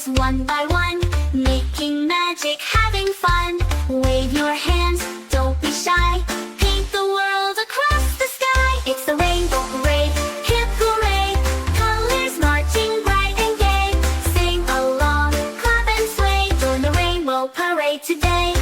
colors one by one, making magic, having fun. Wave your hands, don't be shy. Paint the world across the sky. It's the Rainbow Parade, hip hooray. Colors marching bright and gay. Sing along, clap and sway. Join the Rainbow Parade today.